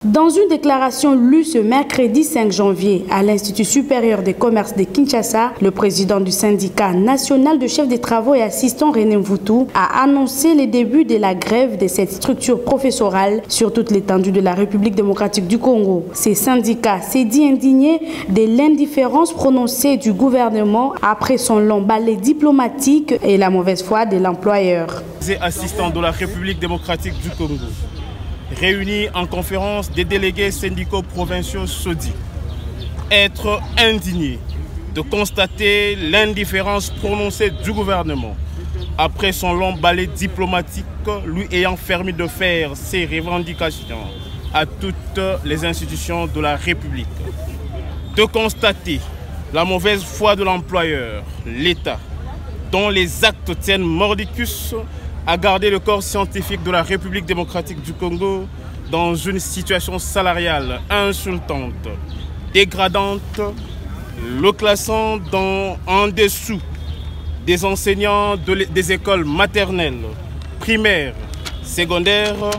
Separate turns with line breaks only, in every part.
Dans une déclaration lue ce mercredi 5 janvier à l'Institut supérieur des commerces de Kinshasa, le président du syndicat national de chefs des travaux et assistants René Mvoutou a annoncé les débuts de la grève de cette structure professorale sur toute l'étendue de la République démocratique du Congo. Ces syndicats s'est dit indignés de l'indifférence prononcée du gouvernement après son long balai diplomatique et la mauvaise foi de l'employeur.
Les assistants de la République démocratique du Congo, réunis en conférence des délégués syndicaux provinciaux se dit être indignés de constater l'indifférence prononcée du gouvernement après son long balai diplomatique, lui ayant permis de faire ses revendications à toutes les institutions de la République. De constater la mauvaise foi de l'employeur, l'État, dont les actes tiennent mordicus à garder le corps scientifique de la République démocratique du Congo dans une situation salariale insultante, dégradante, le classant en dessous des enseignants des écoles maternelles, primaires, secondaires,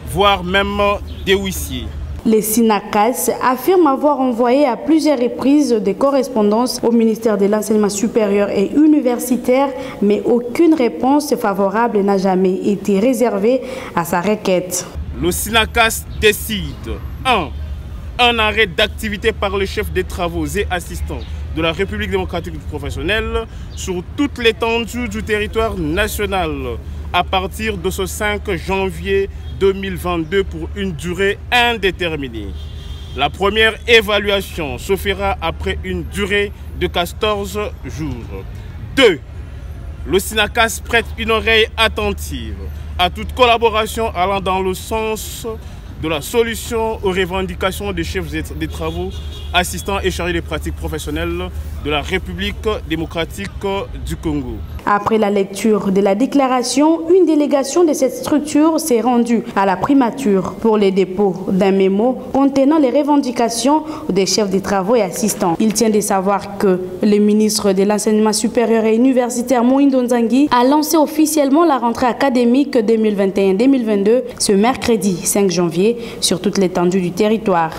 voire même des huissiers.
Les SYNACAS affirment avoir envoyé à plusieurs reprises des correspondances au ministère de l'Enseignement supérieur et universitaire, mais aucune réponse favorable n'a jamais été réservée à sa requête.
Le SYNACAS décide 1. Un arrêt d'activité par le chef des travaux et assistants de la République démocratique professionnelle sur toute l'étendue du territoire national à partir de ce 5 janvier 2022 pour une durée indéterminée. La première évaluation se fera après une durée de 14 jours. 2. Le SYNACAS prête une oreille attentive à toute collaboration allant dans le sens de la solution aux revendications des chefs des travaux, assistants et chargés des pratiques professionnelles de la République démocratique du Congo.
Après la lecture de la déclaration, une délégation de cette structure s'est rendue à la primature pour le dépôt d'un mémo contenant les revendications des chefs des travaux et assistants. Il tient de savoir que le ministre de l'Enseignement supérieur et universitaire Moïndo Nzangi a lancé officiellement la rentrée académique 2021-2022 ce mercredi 5 janvier sur toute l'étendue du territoire.